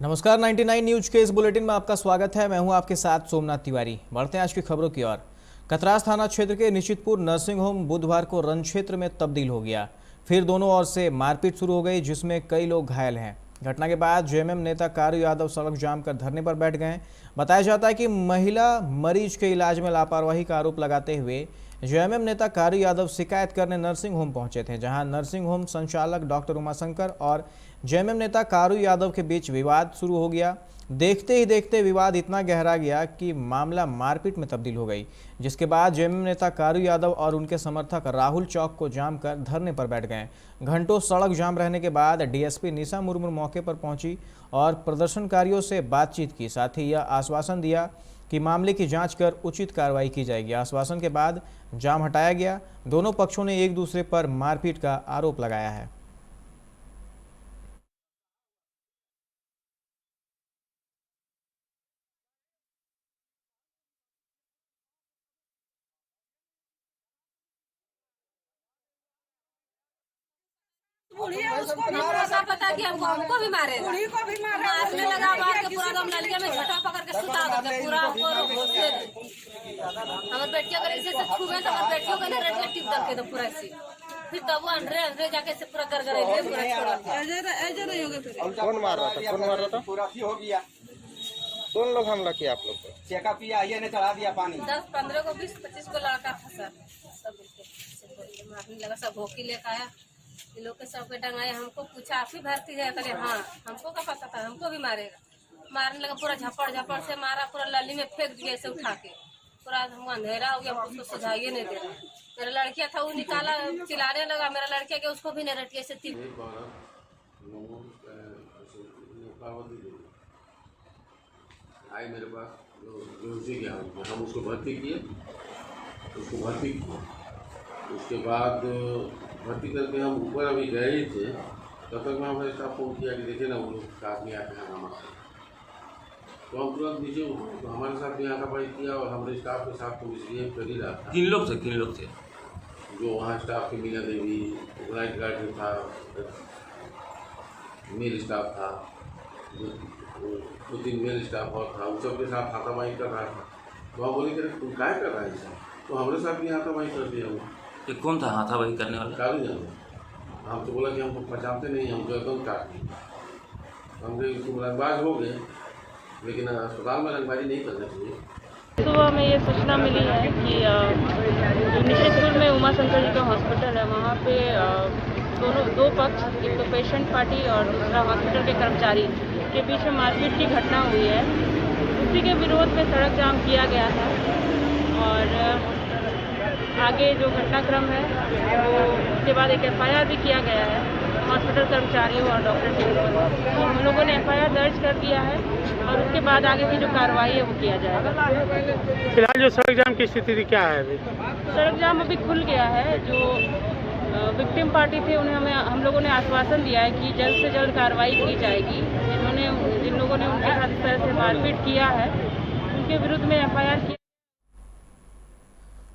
नमस्कार 99 न्यूज के इस बुलेटिन में आपका स्वागत है। मैं हूं आपके साथ सोमनाथ तिवारी। बढ़ते हैं आज की खबरों की ओर। कतरास थाना क्षेत्र के निश्चितपुर नर्सिंग होम बुधवार को रण क्षेत्र में तब्दील हो गया। फिर दोनों ओर से मारपीट शुरू हो गई, जिसमें कई लोग घायल हैं। घटना के बाद जेएमएम नेता कारू यादव सड़क जाम कर धरने पर बैठ गए। बताया जाता है कि महिला मरीज के इलाज में लापरवाही का आरोप लगाते हुए जेएमएम नेता कारू यादव शिकायत करने नर्सिंग होम पहुंचे थे, जहां नर्सिंग होम संचालक डॉक्टर उमाशंकर और जेएमएम नेता कारू यादव के बीच विवाद शुरू हो गया। देखते ही देखते विवाद इतना गहरा गया कि मामला मारपीट में तब्दील हो गई, जिसके बाद जेएमएम नेता कारू यादव और उनके समर्थक राहुल चौक को जाम कर धरने पर बैठ गए। घंटों सड़क जाम रहने के बाद डीएसपी निशा मुर्मू मौके पर पहुंची और प्रदर्शनकारियों से बातचीत की। साथ ही यह आश्वासन दिया कि मामले की जांच कर उचित कार्रवाई की जाएगी। आश्वासन के बाद जाम हटाया गया। दोनों पक्षों ने एक दूसरे पर मारपीट का आरोप लगाया है। उसको भी सब पता कि हमको भी मारे, मारने लगा, मार के पूरा दम नलिया में झटा पकड़ के सुता दे पूरा ऊपर घोसे। हमारे बेटिया अगर ऐसे से छुए तो हमारे बेटियों को रेड टिप दल के तो पूरा ऐसे फिर तब वो अंदर जाके से पूरा कर गए पूरा ऐसे नहीं होगा। फिर कौन मार रहा था? कौन मार रहा था? पूरा हो गया। कौन लोग हमला किया आप लोग को? चेका पिया ये ने चढ़ा दिया पानी। 10, 15 को 20, 25 को लड़का था सर, सब मारने लगा, सब भोकी लेकर आया, ये लोग के सबके डंगाया। हमको पूछा आप ही भर्ती है? करे हाँ, हमको का पता था, हमको भी मारेगा। मारने लगा, पूरा झपड़ झपड़ से मारा, पूरा लली में फेंक दिया ऐसे उठा के, पूरा हम अंधेरा हो गया, उसको सुझाइए नहीं दे रहा। मेरा लड़किया था वो निकाला, चिल्लाने लगा, मेरा लड़किया के उसको भी नहीं रटिया से आए मेरे पास बेहोशी गया, हम उसको भर्ती किए, उसके बाद भर्ती करके हम ऊपर अभी गए ही थे, तब तक मैं हमारे स्टाफ फोन किया कि देखिए ना वो लोग आदमी आते हैं हमारे, तो हम तुरंत नीचे तो हमारे साथ भी हाथापाई किया और हमारे स्टाफ के साथ तो मिसबिहेव कर ही रहा था। किन लोग थे? जो वहाँ स्टाफ की मीना देवी, नाइट गार्ड था, मेल स्टाफ था, 2-3 मेल स्टाफ और था, उन सबके साथ हाथापाई कर रहा था। तो हम बोले कि तुम क्या कर रहा है सर? तो हमारे साथ भी हाथापाई कर दिया वो। ये कौन था हाथापाई करने वाला? कारू यादव। हम तो बोला कि हमको पहचानते नहीं, हमको एकदम काट दिया। हम रंगबाज हो गए, लेकिन अस्पताल में रंगबाजी नहीं करना चाहिए। सुबह में ये सूचना मिली है कि निश्चितपुर में उमाशंकर जी का हॉस्पिटल है, वहाँ पे दो पक्ष, एक तो पेशेंट पार्टी और दूसरा हॉस्पिटल के कर्मचारी के बीच में मारपीट की घटना हुई है। उसी के विरोध में सड़क जाम किया गया था और आगे जो घटनाक्रम है वो उसके बाद एक एफआईआर भी किया गया है हॉस्पिटल कर्मचारियों और डॉक्टर के ऊपर। तो हम लोगों ने एफआईआर दर्ज कर दिया है और उसके बाद आगे की जो कार्रवाई है वो किया जाएगा। फिलहाल जो सड़क जाम की स्थिति क्या है अभी? सड़क जाम अभी खुल गया है। जो विक्टिम पार्टी थे उन्हें हम लोगों ने आश्वासन दिया है कि जल्द से जल्द कार्रवाई की जाएगी। जिन लोगों ने उनके साथ इस तरह से मारपीट किया है उनके विरुद्ध में एफआईआर किया।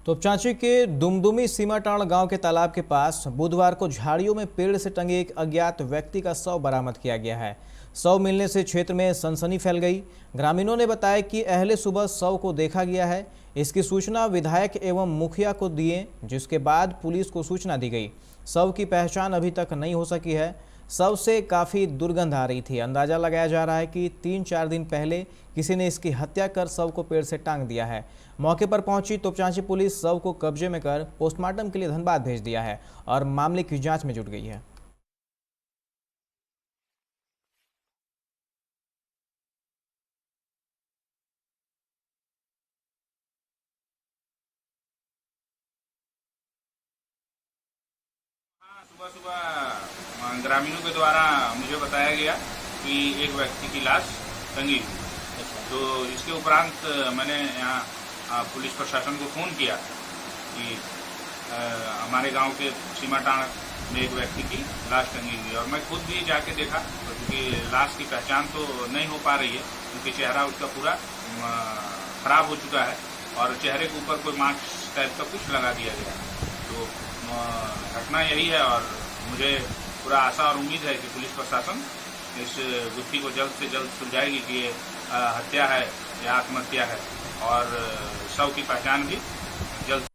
तोपचांची के दुमदुमी सीमाटाण गांव के तालाब के पास बुधवार को झाड़ियों में पेड़ से टंगे एक अज्ञात व्यक्ति का शव बरामद किया गया है। शव मिलने से क्षेत्र में सनसनी फैल गई। ग्रामीणों ने बताया कि अहले सुबह शव को देखा गया है। इसकी सूचना विधायक एवं मुखिया को दिए, जिसके बाद पुलिस को सूचना दी गई। शव की पहचान अभी तक नहीं हो सकी है। शव से काफ़ी दुर्गंध आ रही थी। अंदाज़ा लगाया जा रहा है कि 3-4 दिन पहले किसी ने इसकी हत्या कर शव को पेड़ से टांग दिया है। मौके पर पहुंची तोपचांची पुलिस शव को कब्जे में कर पोस्टमार्टम के लिए धनबाद भेज दिया है और मामले की जांच में जुट गई है। सुबह सुबह ग्रामीणों के द्वारा मुझे बताया गया कि एक व्यक्ति की लाश टंगी हुई। तो इसके उपरांत मैंने यहाँ पुलिस प्रशासन को फ़ोन किया कि हमारे गांव के सीमाटाण में एक व्यक्ति की लाश टंगी हुई है, और मैं खुद भी जाके देखा, क्योंकि लाश की पहचान तो नहीं हो पा रही है, क्योंकि चेहरा उसका पूरा खराब हो चुका है और चेहरे के ऊपर कोई मास्क टाइप का कुछ लगा दिया गया है। तो घटना यही है और मुझे पूरा आशा और उम्मीद है कि पुलिस प्रशासन इस गुत्थी को जल्द से जल्द सुलझाएगी कि ये हत्या है या आत्महत्या है, और शव की पहचान भी जल्द।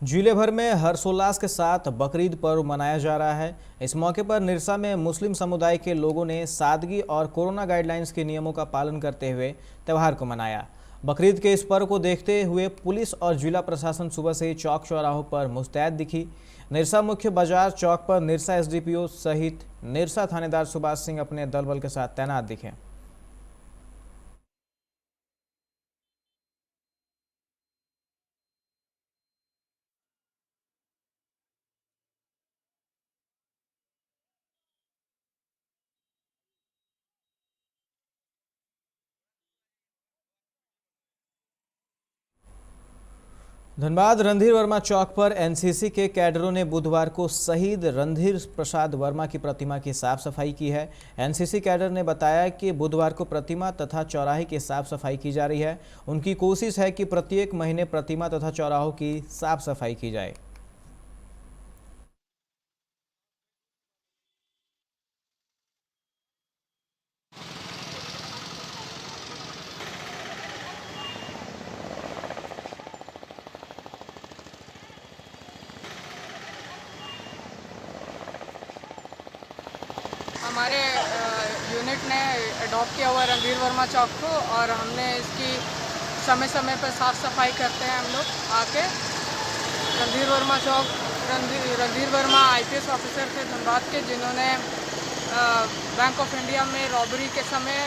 जिले भर में हर्षोल्लास के साथ बकरीद पर्व मनाया जा रहा है। इस मौके पर निरसा में मुस्लिम समुदाय के लोगों ने सादगी और कोरोना गाइडलाइंस के नियमों का पालन करते हुए त्यौहार को मनाया। बकरीद के इस पर्व को देखते हुए पुलिस और जिला प्रशासन सुबह से ही चौक चौराहों पर मुस्तैद दिखी। निरसा मुख्य बाजार चौक पर निरसा एसडीपीओ सहित निरसा थानेदार सुभाष सिंह अपने दल बल के साथ तैनात दिखे। धनबाद रणधीर वर्मा चौक पर एनसीसी के कैडरों ने बुधवार को शहीद रणधीर प्रसाद वर्मा की प्रतिमा की साफ सफाई की है। एनसीसी कैडर ने बताया कि बुधवार को प्रतिमा तथा चौराहे की साफ सफाई की जा रही है। उनकी कोशिश है कि प्रत्येक महीने प्रतिमा तथा चौराहों की साफ सफाई की जाए। हमारे यूनिट ने अडॉप्ट किया हुआ रणधीर वर्मा चौक को, और हमने इसकी समय समय पर साफ़ सफाई करते हैं हम लोग आके। रणधीर वर्मा चौक, रणधीर वर्मा आईपीएस ऑफिसर थे धनबाद के, जिन्होंने बैंक ऑफ इंडिया में रॉबरी के समय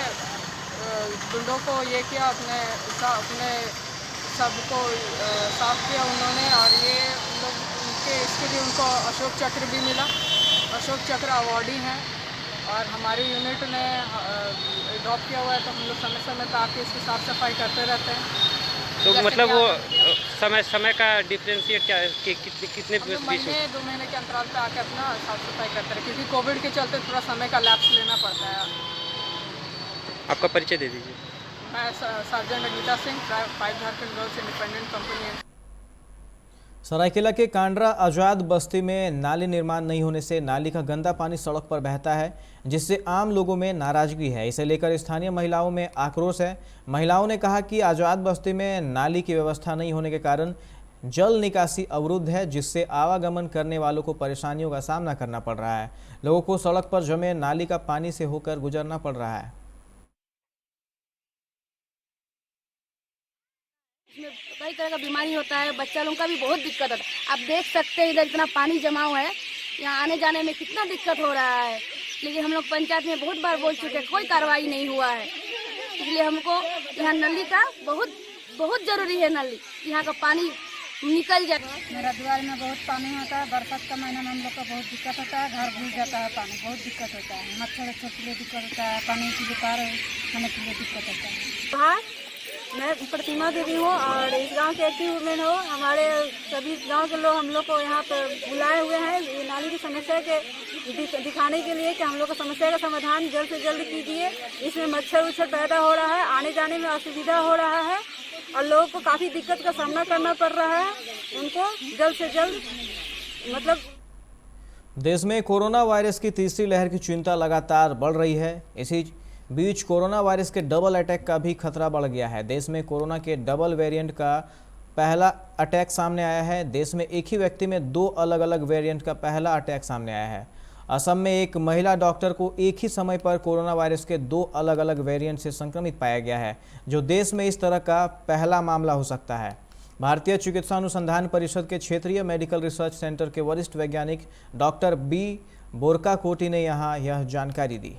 गुंडों को ये किया, अपने सबको साफ किया उन्होंने, और ये लोग इसके लिए उनको अशोक चक्र भी मिला। अशोक चक्र अवार्डी हैं, और हमारी यूनिट ने अडॉप्ट किया हुआ है, तो हम लोग समय समय पर आके इसकी साफ़ सफाई करते रहते हैं। तो मतलब वो समय का डिफ्रेंशिएट क्या है कि कितने महीने 2 महीने के अंतराल पे आके अपना साफ़ सफाई करते रहे, क्योंकि कोविड के चलते थोड़ा समय का लैप्स लेना पड़ता है। आपका परिचय दे दीजिए। मैं sergeant Anita Singh, 5 Jharkhand girls independent company. Saraikela के कांड्रा आजाद बस्ती में नाली निर्माण नहीं होने से नाली का गंदा पानी सड़क पर बहता है, जिससे आम लोगों में नाराजगी है। इसे लेकर स्थानीय महिलाओं में आक्रोश है। महिलाओं ने कहा कि आजाद बस्ती में नाली की व्यवस्था नहीं होने के कारण जल निकासी अवरुद्ध है, जिससे आवागमन करने वालों को परेशानियों का सामना करना पड़ रहा है। लोगों को सड़क पर जमे नाली का पानी से होकर गुजरना पड़ रहा है। इसमें कई तरह का बीमारी होता है, बच्चा लोगों का भी बहुत दिक्कत होता है। आप देख सकते हैं इधर इतना पानी जमा हुआ है, यहाँ आने जाने में कितना दिक्कत हो रहा है। लेकिन हम लोग पंचायत में बहुत बार बोल चुके हैं, कोई कार्रवाई नहीं हुआ है। इसलिए हमको यहाँ नली का बहुत जरूरी है। नली यहाँ का पानी निकल जाए। मेरा द्वार में बहुत पानी होता है। बरसात का महीना में हम लोग का बहुत दिक्कत होता है, घर घुस जाता है पानी, बहुत दिक्कत होता है। मच्छर के लिए दिक्कत होता है, पानी की बुखार होने के लिए दिक्कत होता है। मैं प्रतिमा देवी हूँ और इस गांव के एक्टिव वुमेन हो। हमारे सभी गांव के लोग हम लोग को यहाँ पर बुलाए हुए हैं ये नाली की समस्या के दिखाने के लिए कि हम लोग का समस्या का समाधान जल्द से जल्द कीजिए। इसमें मच्छर पैदा हो रहा है, आने जाने में असुविधा हो रहा है और लोगों को काफ़ी दिक्कत का सामना करना पड़ रहा है। उनको जल्द से जल्द देश में कोरोना वायरस की तीसरी लहर की चिंता लगातार बढ़ रही है। इसी बीच कोरोना वायरस के डबल अटैक का भी खतरा बढ़ गया है। देश में कोरोना के डबल वेरिएंट का पहला अटैक सामने आया है। देश में एक ही व्यक्ति में 2 अलग अलग वेरिएंट का पहला अटैक सामने आया है। असम में एक महिला डॉक्टर को एक ही समय पर कोरोना वायरस के 2 अलग अलग वेरिएंट से संक्रमित पाया गया है, जो देश में इस तरह का पहला मामला हो सकता है। भारतीय चिकित्सा अनुसंधान परिषद के क्षेत्रीय मेडिकल रिसर्च सेंटर के वरिष्ठ वैज्ञानिक डॉक्टर बी बोरकाकोटी ने यहाँ यह जानकारी दी।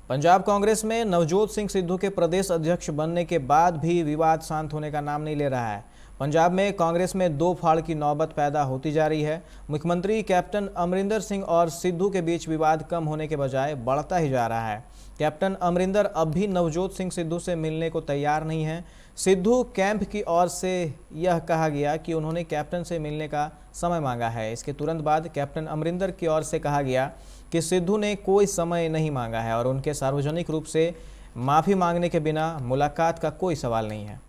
पंजाब कांग्रेस में नवजोत सिंह सिद्धू के प्रदेश अध्यक्ष बनने के बाद भी विवाद शांत होने का नाम नहीं ले रहा है। पंजाब में कांग्रेस में 2 फाड़ की नौबत पैदा होती जा रही है। मुख्यमंत्री कैप्टन अमरिंदर सिंह और सिद्धू के बीच विवाद कम होने के बजाय बढ़ता ही जा रहा है। कैप्टन अमरिंदर अब भी नवजोत सिंह सिद्धू से मिलने को तैयार नहीं है। सिद्धू कैंप की ओर से यह कहा गया कि उन्होंने कैप्टन से मिलने का समय मांगा है। इसके तुरंत बाद कैप्टन अमरिंदर की ओर से कहा गया कि सिद्धू ने कोई समय नहीं मांगा है और उनके सार्वजनिक रूप से माफ़ी मांगने के बिना मुलाकात का कोई सवाल नहीं है।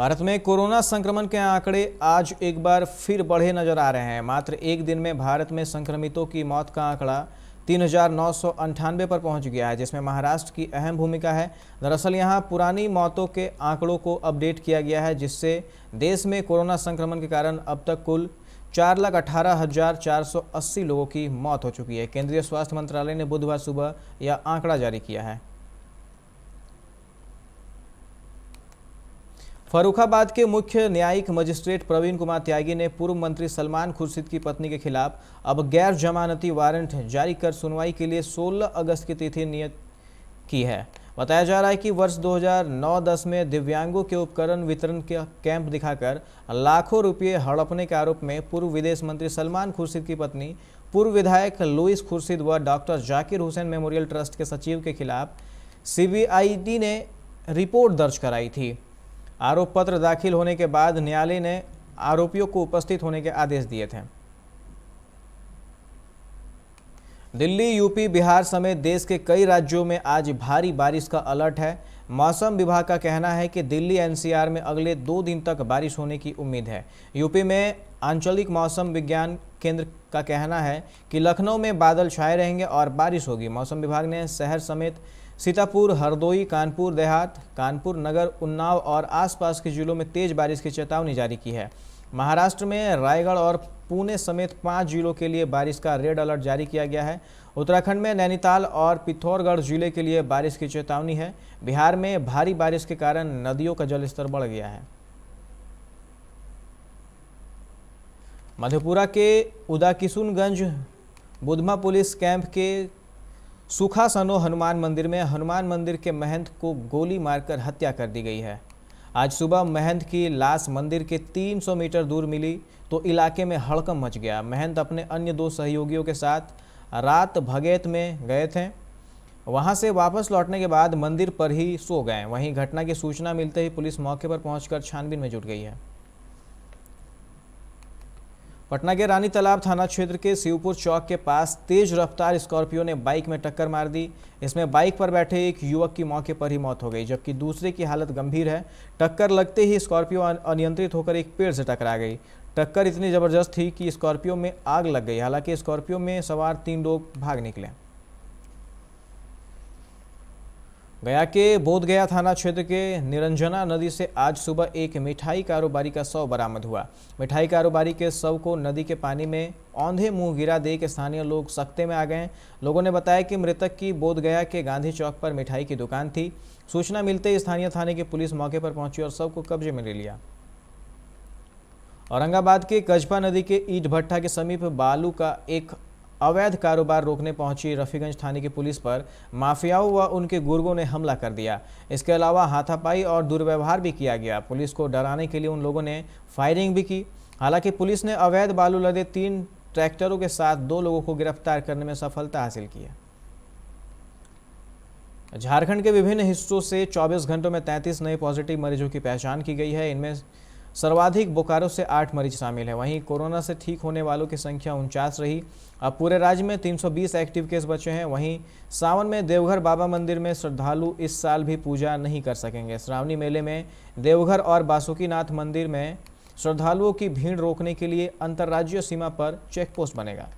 भारत में कोरोना संक्रमण के आंकड़े आज एक बार फिर बढ़े नजर आ रहे हैं। मात्र एक दिन में भारत में संक्रमितों की मौत का आंकड़ा 3,998 पर पहुंच गया है, जिसमें महाराष्ट्र की अहम भूमिका है। दरअसल यहां पुरानी मौतों के आंकड़ों को अपडेट किया गया है, जिससे देश में कोरोना संक्रमण के कारण अब तक कुल 4,18,480 लोगों की मौत हो चुकी है। केंद्रीय स्वास्थ्य मंत्रालय ने बुधवार सुबह यह आंकड़ा जारी किया है। फर्रुखाबाद के मुख्य न्यायिक मजिस्ट्रेट प्रवीण कुमार त्यागी ने पूर्व मंत्री सलमान खुर्शीद की पत्नी के खिलाफ अब गैर जमानती वारंट जारी कर सुनवाई के लिए 16 अगस्त की तिथि नियत की है। बताया जा रहा है कि वर्ष 2009-10 में दिव्यांगों के उपकरण वितरण के कैंप दिखाकर लाखों रुपये हड़पने के आरोप में पूर्व विदेश मंत्री सलमान खुर्शीद की पत्नी पूर्व विधायक लुइस खुर्शीद व doctor Zakir Hussain memorial trust के सचिव के खिलाफ CBID ने रिपोर्ट दर्ज कराई थी। आरोप पत्र दाखिल होने के बाद न्यायालय ने आरोपियों को उपस्थित होने के आदेश दिए थे। दिल्ली, यूपी, बिहार समेत देश के कई राज्यों में आज भारी बारिश का अलर्ट है। मौसम विभाग का कहना है कि दिल्ली NCR में अगले 2 दिन तक बारिश होने की उम्मीद है। यूपी में आंचलिक मौसम विज्ञान केंद्र का कहना है कि लखनऊ में बादल छाए रहेंगे और बारिश होगी। मौसम विभाग ने शहर समेत सीतापुर, हरदोई, कानपुर देहात, कानपुर नगर, उन्नाव और आसपास के जिलों में तेज बारिश की चेतावनी जारी की है। महाराष्ट्र में रायगढ़ और पुणे समेत 5 जिलों के लिए बारिश का रेड अलर्ट जारी किया गया है। उत्तराखंड में नैनीताल और पिथौरागढ़ जिले के लिए बारिश की चेतावनी है। बिहार में भारी बारिश के कारण नदियों का जलस्तर बढ़ गया है। मधेपुरा के उदाकिशुनगंज बुधमा पुलिस कैंप के सुखासनो हनुमान मंदिर में हनुमान मंदिर के महंत को गोली मारकर हत्या कर दी गई है। आज सुबह महंत की लाश मंदिर के 300 मीटर दूर मिली तो इलाके में हड़कंप मच गया। महंत अपने अन्य 2 सहयोगियों के साथ रात भगैत में गए थे। वहां से वापस लौटने के बाद मंदिर पर ही सो गए। वहीं घटना की सूचना मिलते ही पुलिस मौके पर पहुंचकर छानबीन में जुट गई है। पटना के रानी तालाब थाना क्षेत्र के शिवपुर चौक के पास तेज रफ्तार स्कॉर्पियो ने बाइक में टक्कर मार दी। इसमें बाइक पर बैठे एक युवक की मौके पर ही मौत हो गई, जबकि दूसरे की हालत गंभीर है। टक्कर लगते ही स्कॉर्पियो अनियंत्रित होकर एक पेड़ से टकरा गई। टक्कर इतनी जबरदस्त थी कि स्कॉर्पियो में आग लग गई। हालांकि स्कॉर्पियो में सवार 3 लोग भाग निकले। गया के बोधगया थाना क्षेत्र के निरंजना नदी से आज सुबह एक मिठाई कारोबारी का शव बरामद हुआ। मिठाई कारोबारी के शव को नदी के पानी में औंधे मुंह गिरा देख स्थानीय लोग सकते में आ गए। लोगों ने बताया कि मृतक की बोधगया के गांधी चौक पर मिठाई की दुकान थी। सूचना मिलते ही स्थानीय थाने की पुलिस मौके पर पहुंची और शव को कब्जे में ले लिया। औरंगाबाद के कजपा नदी के ईंट भट्ठा के समीप बालू का एक अवैध कारोबार रोकने पहुंची रफीगंज थाने की पुलिस पर माफियाओं व उनके गुर्गों ने हमला कर दिया। इसके अलावा हाथापाई और दुर्व्यवहार भी किया गया। पुलिस को डराने के लिए उन लोगों ने फायरिंग भी की। हालांकि पुलिस ने अवैध बालू लदे 3 ट्रैक्टरों के साथ 2 लोगों को गिरफ्तार करने में सफलता हासिल की है। झारखंड के विभिन्न हिस्सों से 24 घंटों में 33 नए पॉजिटिव मरीजों की पहचान की गई है। इनमें सर्वाधिक बोकारो से 8 मरीज शामिल हैं। वहीं कोरोना से ठीक होने वालों की संख्या 49 रही। अब पूरे राज्य में 320 एक्टिव केस बचे हैं। वहीं सावन में देवघर बाबा मंदिर में श्रद्धालु इस साल भी पूजा नहीं कर सकेंगे। श्रावणी मेले में देवघर और बासुकीनाथ मंदिर में श्रद्धालुओं की भीड़ रोकने के लिए अंतर्राज्यीय सीमा पर चेकपोस्ट बनेगा।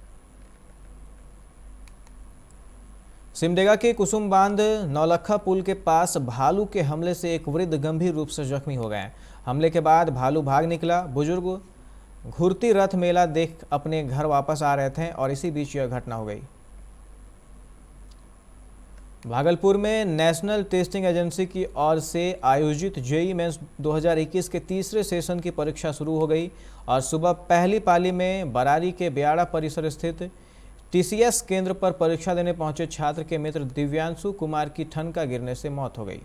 सिमडेगा के कुसुम बांध नौलखा पुल के पास भालू के हमले से एक वृद्ध गंभीर रूप से जख्मी हो गए। हमले के बाद भालू भाग निकला। बुजुर्ग घुरती रथ मेला देख अपने घर वापस आ रहे थे और इसी बीच यह घटना हो गई। भागलपुर में नेशनल टेस्टिंग एजेंसी की ओर से आयोजित JEE मेंस 2021 के तीसरे सेशन की परीक्षा शुरू हो गई और सुबह पहली पाली में बरारी के ब्याड़ा परिसर स्थित TCS केंद्र पर परीक्षा देने पहुंचे छात्र के मित्र दिव्यांशु कुमार की ठनका गिरने से मौत हो गई।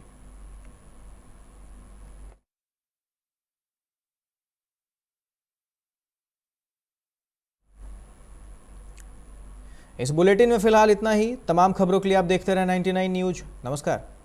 इस बुलेटिन में फिलहाल इतना ही। तमाम खबरों के लिए आप देखते रहें 99 न्यूज। नमस्कार।